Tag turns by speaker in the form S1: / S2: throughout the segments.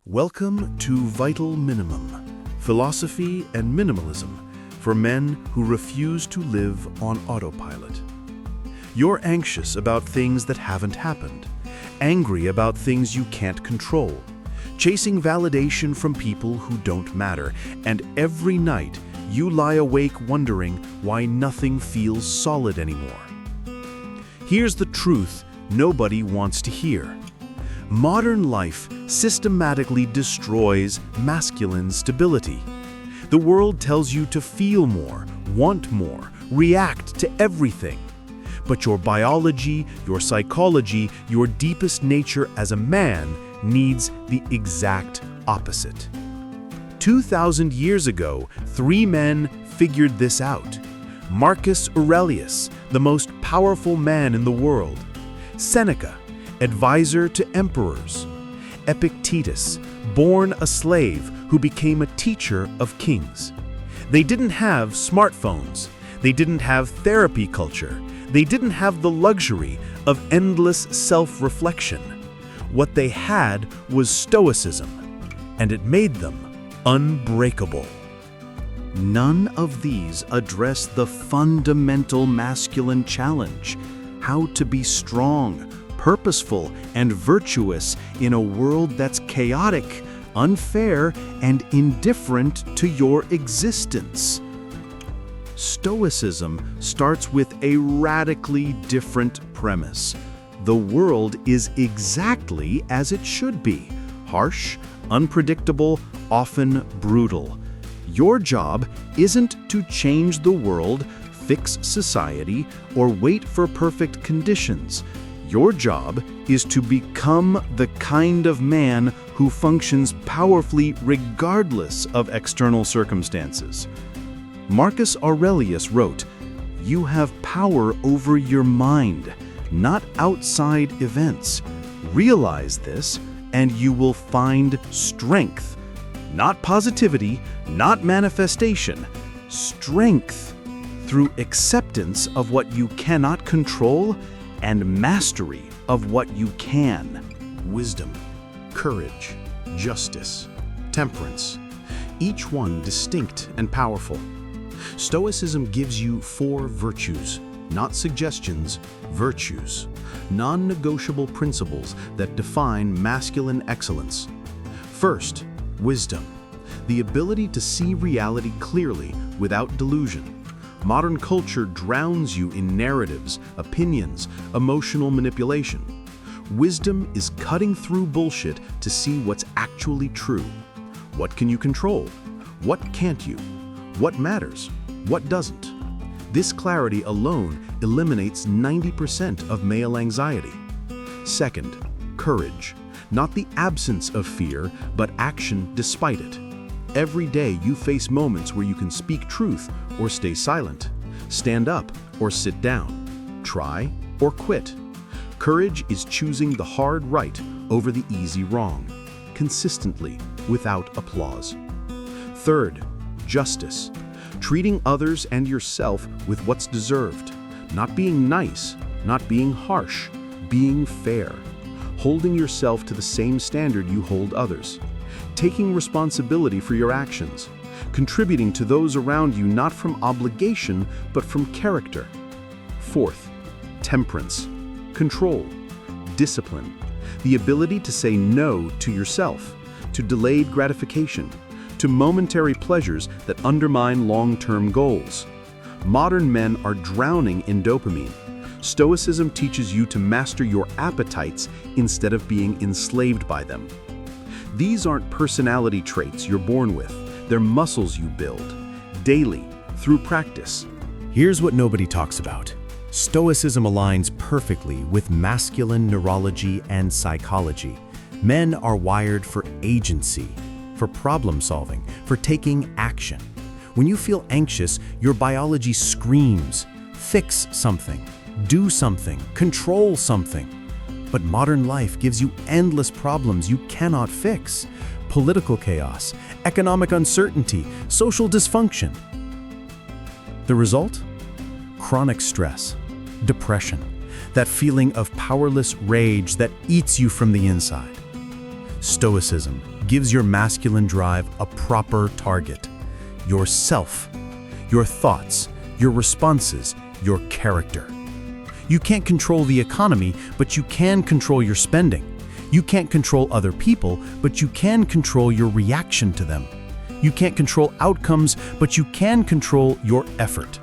S1: Welcome to Vital Minimum, Philosophy and Minimalism for men who refuse to live on autopilot. You're anxious about things that haven't happened, angry about things you can't control, chasing validation from people who don't matter, and every night you lie awake wondering why nothing feels solid anymore. Here's the truth nobody wants to hear. Modern life systematically destroys masculine stability. The world tells you to feel more, want more, react to everything. But your biology, your psychology, your deepest nature as a man needs the exact opposite. 2,000 years ago, three men figured this out. Marcus Aurelius, the most powerful man in the world. Seneca, advisor to emperors. Epictetus, born a slave who became a teacher of kings. They didn't have smartphones. They didn't have therapy culture. They didn't have the luxury of endless self-reflection. What they had was Stoicism, and it made them unbreakable. None of these address the fundamental masculine challenge: how to be strong, purposeful, and virtuous in a world that's chaotic, unfair, and indifferent to your existence. Stoicism starts with a radically different premise. The world is exactly as it should be: harsh, unpredictable, often brutal. Your job isn't to change the world, fix society, or wait for perfect conditions. Your job is to become the kind of man who functions powerfully regardless of external circumstances. Marcus Aurelius wrote, "You have power over your mind, not outside events. Realize this, and you will find strength. Not positivity, not manifestation. Strength through acceptance of what you cannot control and mastery of what you can." Wisdom, courage, justice, temperance, each one distinct and powerful. Stoicism gives you 4 virtues, not suggestions, virtues, non-negotiable principles that define masculine excellence. First, wisdom, the ability to see reality clearly without delusion. Modern culture drowns you in narratives, opinions, emotional manipulation. Wisdom is cutting through bullshit to see what's actually true. What can you control? What can't you? What matters? What doesn't? This clarity alone eliminates 90% of male anxiety. Second, courage, not the absence of fear, but action despite it. Every day you face moments where you can speak truth or stay silent, stand up or sit down, try or quit. Courage is choosing the hard right over the easy wrong, consistently, without applause. Third, justice, treating others and yourself with what's deserved, not being nice, not being harsh, being fair, holding yourself to the same standard you hold others. Taking responsibility for your actions, contributing to those around you not from obligation but from character. Fourth, temperance, control, discipline, the ability to say no to yourself, to delayed gratification, to momentary pleasures that undermine long-term goals. Modern men are drowning in dopamine. Stoicism teaches you to master your appetites instead of being enslaved by them. These aren't personality traits you're born with. They're muscles you build, daily, through practice. Here's what nobody talks about. Stoicism aligns perfectly with masculine neurology and psychology. Men are wired for agency, for problem solving, for taking action. When you feel anxious, your biology screams, fix something, do something, control something. But modern life gives you endless problems you cannot fix. Political chaos, economic uncertainty, social dysfunction. The result? Chronic stress, depression, that feeling of powerless rage that eats you from the inside. Stoicism gives your masculine drive a proper target. Yourself, your thoughts, your responses, your character. You can't control the economy, but you can control your spending. You can't control other people, but you can control your reaction to them. You can't control outcomes, but you can control your effort.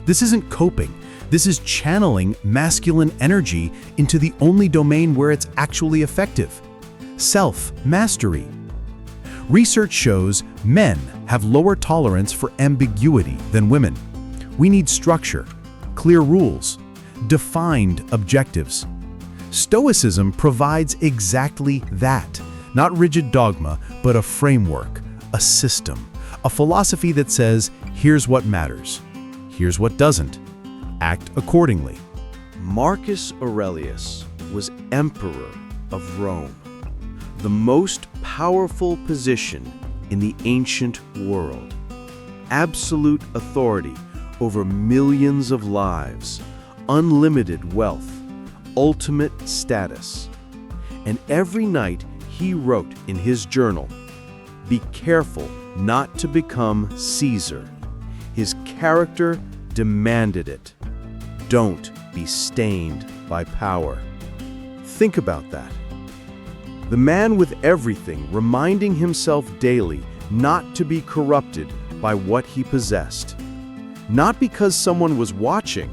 S1: This isn't coping. This is channeling masculine energy into the only domain where it's actually effective: self-mastery. Research shows men have lower tolerance for ambiguity than women. We need structure, clear rules, defined objectives. Stoicism provides exactly that, not rigid dogma, but a framework, a system, a philosophy that says, here's what matters, here's what doesn't. Act accordingly.
S2: Marcus Aurelius was emperor of Rome, the most powerful position in the ancient world. Absolute authority over millions of lives, unlimited wealth, ultimate status. And every night he wrote in his journal, "Be careful not to become Caesar." His character demanded it. Don't be stained by power. Think about that. The man with everything reminding himself daily not to be corrupted by what he possessed. Not because someone was watching,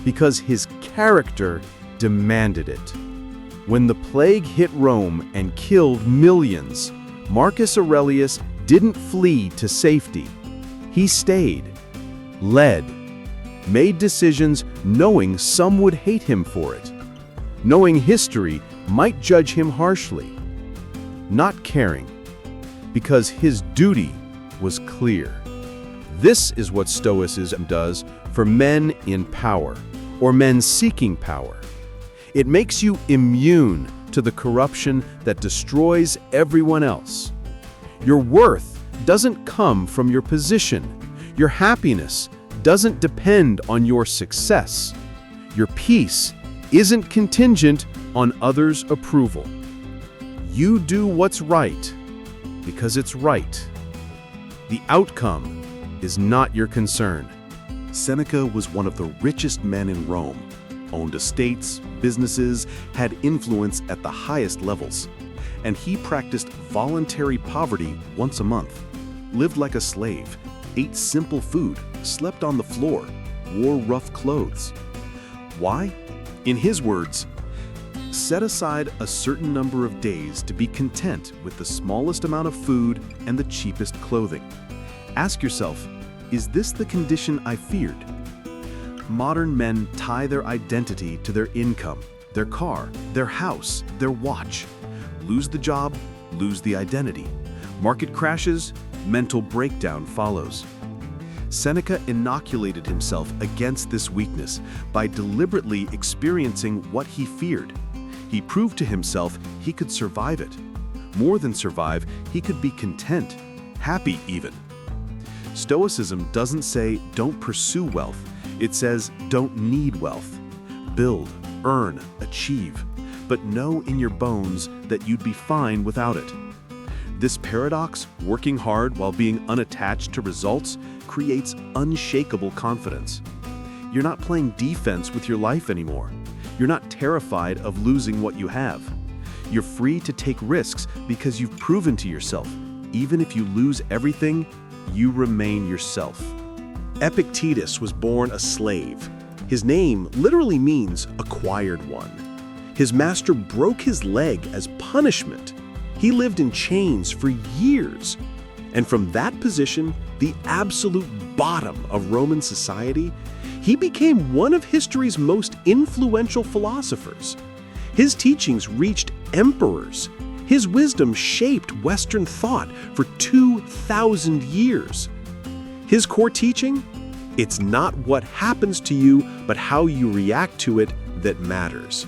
S2: because his character demanded it. When the plague hit Rome and killed millions, Marcus Aurelius didn't flee to safety. He stayed, led, made decisions knowing some would hate him for it, knowing history might judge him harshly, not caring, because his duty was clear. This is what Stoicism does for men in power, or men seeking power. It makes you immune to the corruption that destroys everyone else. Your worth doesn't come from your position. Your happiness doesn't depend on your success. Your peace isn't contingent on others' approval. You do what's right because it's right. The outcome is not your concern.
S3: Seneca was one of the richest men in Rome, owned estates, businesses, had influence at the highest levels, and he practiced voluntary poverty once a month, lived like a slave, ate simple food, slept on the floor, wore rough clothes. Why? In his words, set aside a certain number of days to be content with the smallest amount of food and the cheapest clothing. Ask yourself, is this the condition I feared? Modern men tie their identity to their income, their car, their house, their watch. Lose the job, lose the identity. Market crashes, mental breakdown follows. Seneca inoculated himself against this weakness by deliberately experiencing what he feared. He proved to himself he could survive it. More than survive, he could be content, happy even. Stoicism doesn't say don't pursue wealth. It says don't need wealth. Build, earn, achieve, but know in your bones that you'd be fine without it. This paradox, working hard while being unattached to results, creates unshakable confidence. You're not playing defense with your life anymore. You're not terrified of losing what you have. You're free to take risks because you've proven to yourself, even if you lose everything, you remain yourself. Epictetus was born a slave. His name literally means acquired one. His master broke his leg as punishment. He lived in chains for years. And from that position, the absolute bottom of Roman society, he became one of history's most influential philosophers. His teachings reached emperors. His wisdom shaped Western thought for 2,000 years. His core teaching? It's not what happens to you, but how you react to it that matters.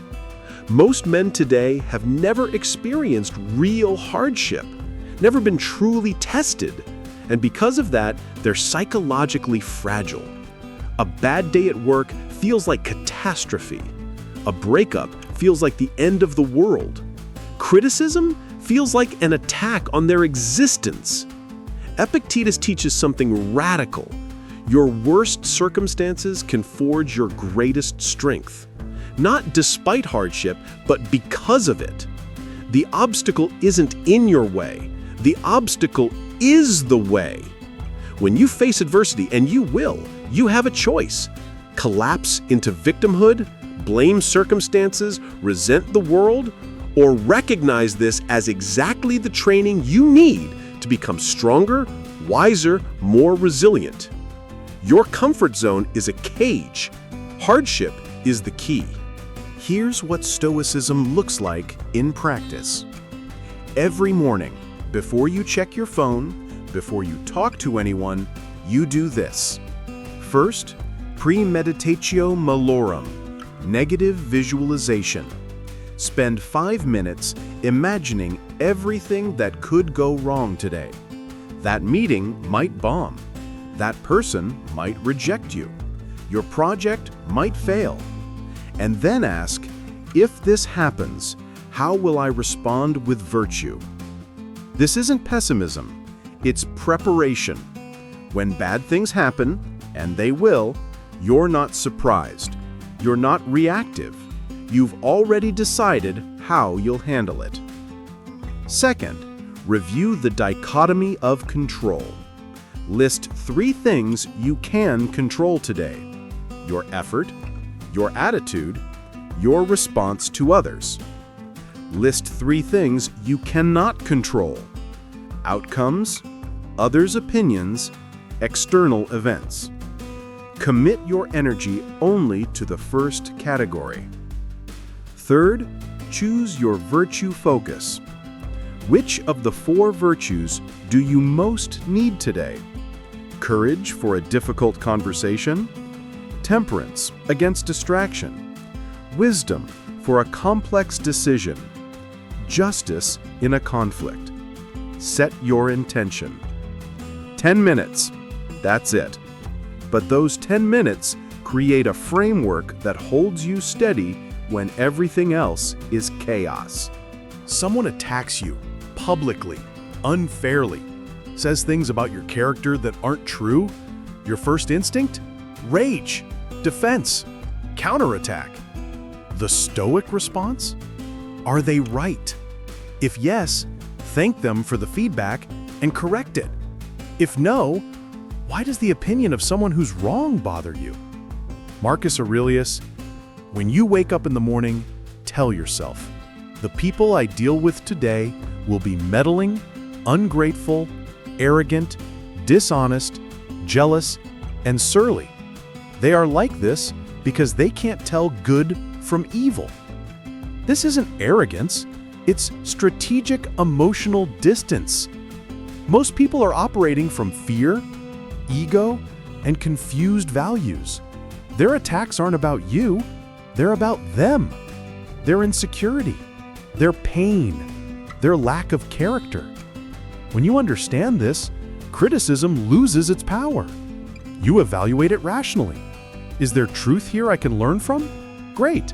S3: Most men today have never experienced real hardship, never been truly tested, and because of that, they're psychologically fragile. A bad day at work feels like catastrophe. A breakup feels like the end of the world. Criticism
S2: feels like an attack on their existence. Epictetus teaches something radical. Your worst circumstances can forge your greatest strength. Not despite hardship, but because of it. The obstacle isn't in your way. The obstacle is the way. When you face adversity, and you will, you have a choice. Collapse into victimhood, blame circumstances, resent the world, or recognize this as exactly the training you need to become stronger, wiser, more resilient. Your comfort zone is a cage. Hardship is the key.
S1: Here's what Stoicism looks like in practice. Every morning, before you check your phone, before you talk to anyone, you do this. First, premeditatio malorum, negative visualization. Spend 5 minutes imagining everything that could go wrong today. That meeting might bomb. That person might reject you. Your project might fail. And then ask, if this happens, how will I respond with virtue? This isn't pessimism, it's preparation. When bad things happen, and they will, you're not surprised. You're not reactive. You've already decided how you'll handle it. Second, review the dichotomy of control. List 3 things you can control today: your effort, your attitude, your response to others. List 3 things you cannot control: outcomes, others' opinions, external events. Commit your energy only to the first category. Third, choose your virtue focus. Which of the 4 virtues do you most need today? Courage for a difficult conversation? Temperance against distraction? Wisdom for a complex decision? Justice in a conflict? Set your intention. 10 minutes. That's it. But those 10 minutes create a framework that holds you steady when everything else is chaos.
S3: Someone attacks you publicly, unfairly, says things about your character that aren't true. Your first instinct? Rage, defense, counterattack. The Stoic response? Are they right? If yes, thank them for the feedback and correct it. If no, why does the opinion of someone who's wrong bother you? Marcus Aurelius, when you wake up in the morning, tell yourself, the people I deal with today will be meddling, ungrateful, arrogant, dishonest, jealous, and surly. They are like this because they can't tell good from evil. This isn't arrogance, it's strategic emotional distance. Most people are operating from fear, ego, and confused values. Their attacks aren't about you, they're about them. Their insecurity, their pain, their lack of character. When you understand this, criticism loses its power. You evaluate it rationally. Is there truth here I can learn from? Great.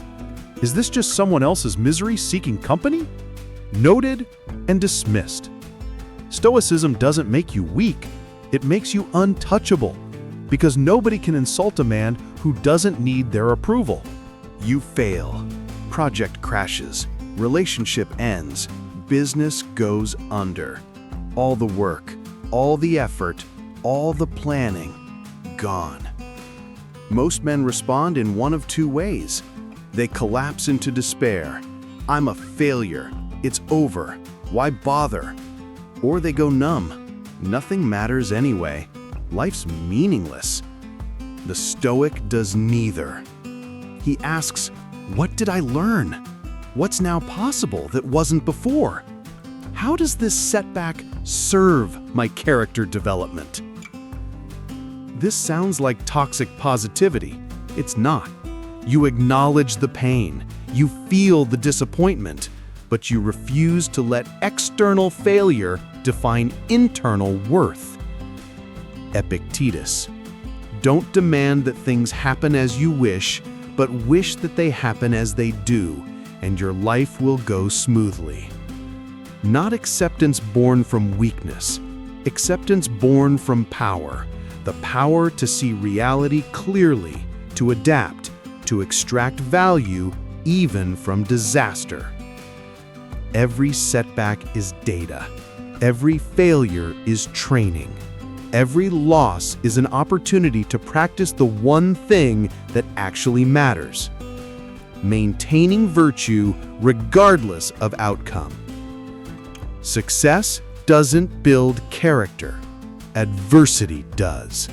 S3: Is this just someone else's misery seeking company? Noted and dismissed. Stoicism doesn't make you weak, it makes you untouchable, because nobody can insult a man who doesn't need their approval.
S1: You fail. Project crashes. Relationship ends. Business goes under. All the work, all the effort, all the planning, gone. Most men respond in one of 2 ways. They collapse into despair. I'm a failure. It's over. Why bother? Or they go numb. Nothing matters anyway. Life's meaningless. The Stoic does neither. He asks, what did I learn? What's now possible that wasn't before? How does this setback serve my character development? This sounds like toxic positivity. It's not. You acknowledge the pain, you feel the disappointment, but you refuse to let external failure define internal worth. Epictetus. Don't demand that things happen as you wish, but wish that they happen as they do, and your life will go smoothly.
S2: Not acceptance born from weakness, acceptance born from power, the power to see reality clearly, to adapt, to extract value even from disaster. Every setback is data. Every failure is training. Every loss is an opportunity to practice the one thing that actually matters: maintaining virtue regardless of outcome. Success doesn't build character. Adversity does.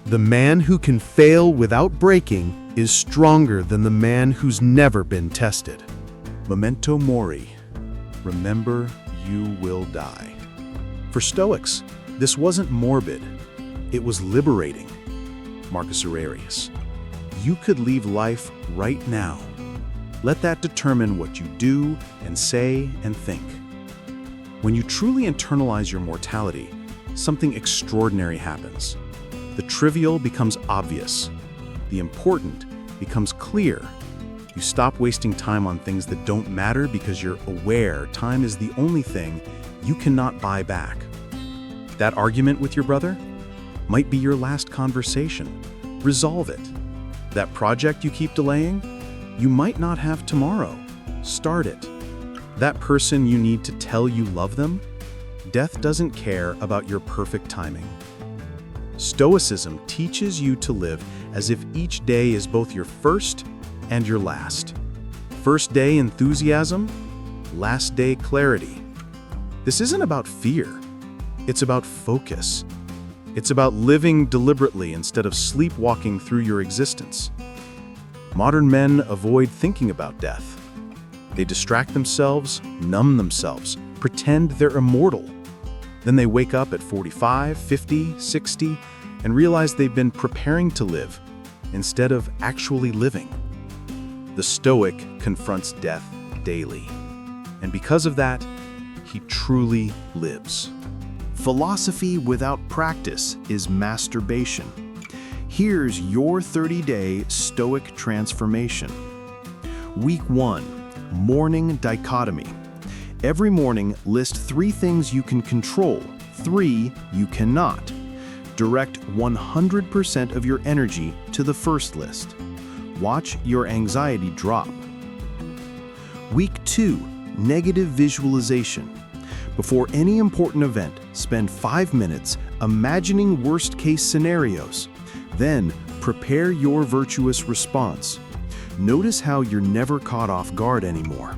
S2: The man who can fail without breaking is stronger than the man who's never been tested.
S3: Memento mori. Remember, you will die. For Stoics, this wasn't morbid. It was liberating. Marcus Aurelius. You could leave life right now. Let that determine what you do and say and think. When you truly internalize your mortality, something extraordinary happens. The trivial becomes obvious. The important becomes clear. You stop wasting time on things that don't matter because you're aware time is the only thing you cannot buy back. That argument with your brother might be your last conversation. Resolve it. That project you keep delaying, you might not have tomorrow. Start it. That person you need to tell you love them, death doesn't care about your perfect timing. Stoicism teaches you to live as if each day is both your first and your last. First day enthusiasm, last day clarity. This isn't about fear. It's about focus. It's about living deliberately instead of sleepwalking through your existence. Modern men avoid thinking about death. They distract themselves, numb themselves, pretend they're immortal. Then they wake up at 45, 50, 60, and realize they've been preparing to live instead of actually living. The Stoic confronts death daily, and because of that, he truly lives.
S2: Philosophy without practice is masturbation. Here's your 30-day Stoic transformation. Week 1, morning dichotomy. Every morning, list 3 things you can control, 3 you cannot. Direct 100% of your energy to the first list. Watch your anxiety drop. Week 2, negative visualization. Before any important event, spend 5 minutes imagining worst-case scenarios. Then, prepare your virtuous response. Notice how you're never caught off guard anymore.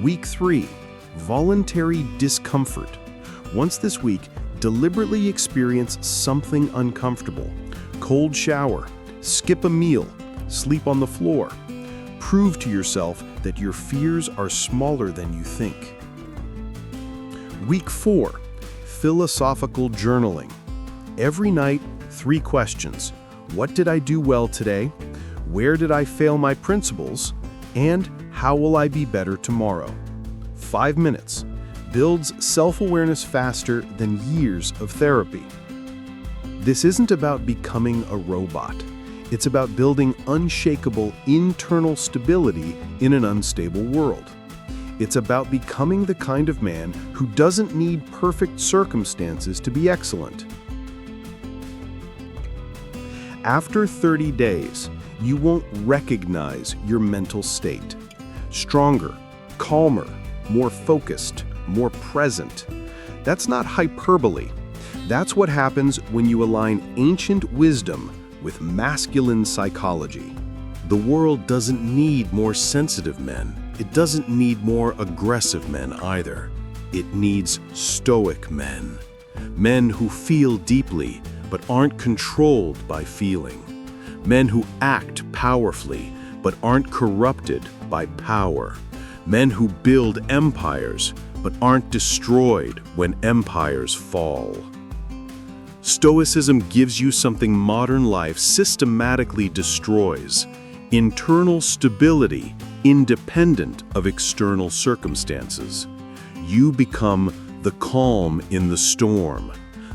S2: Week 3, voluntary discomfort. Once this week, deliberately experience something uncomfortable. Cold shower, skip a meal, sleep on the floor. Prove to yourself that your fears are smaller than you think. Week 4, philosophical journaling. Every night, 3 questions. What did I do well today? Where did I fail my principles? And how will I be better tomorrow? 5 minutes. Builds self-awareness faster than years of therapy. This isn't about becoming a robot. It's about building unshakable internal stability in an unstable world. It's about becoming the kind of man who doesn't need perfect circumstances to be excellent. After 30 days, you won't recognize your mental state. Stronger, calmer, more focused, more present. That's not hyperbole. That's what happens when you align ancient wisdom with masculine psychology. The world doesn't need more sensitive men. It doesn't need more aggressive men either. It needs stoic men. Men who feel deeply but aren't controlled by feeling. Men who act powerfully but aren't corrupted by power. Men who build empires but aren't destroyed when empires fall. Stoicism gives you something modern life systematically destroys: internal stability independent of external circumstances. You become the calm in the storm,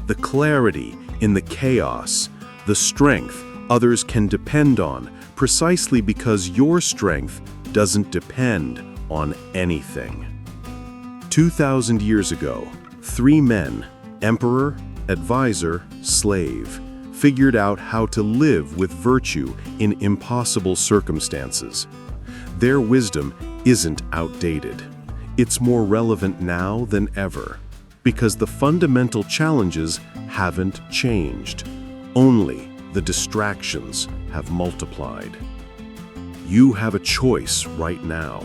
S2: the clarity in the chaos, the strength others can depend on precisely because your strength doesn't depend on anything.
S3: 2,000 years ago, 3 men, emperor, advisor, slave, figured out how to live with virtue in impossible circumstances. Their wisdom isn't outdated. It's more relevant now than ever, because the fundamental challenges haven't changed. Only the distractions have multiplied. You have a choice right now.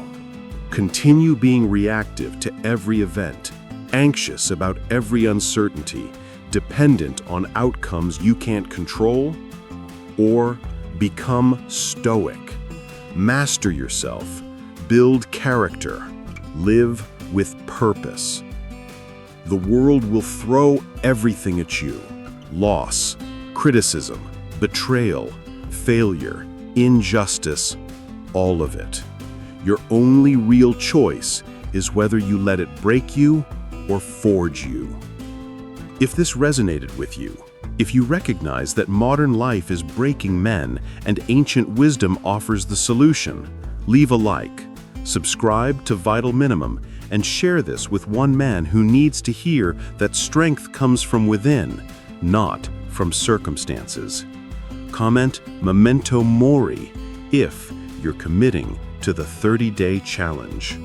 S3: Continue being reactive to every event, anxious about every uncertainty, dependent on outcomes you can't control, or become stoic. Master yourself, build character, live with purpose. The world will throw everything at you: loss, criticism, betrayal, failure, injustice, all of it. Your only real choice is whether you let it break you or forge you. If this resonated with you, if you recognize that modern life is breaking men and ancient wisdom offers the solution, leave a like, subscribe to Vital Minimum, and share this with one man who needs to hear that strength comes from within, not from circumstances. Comment Memento Mori if you're committing to the 30-day challenge.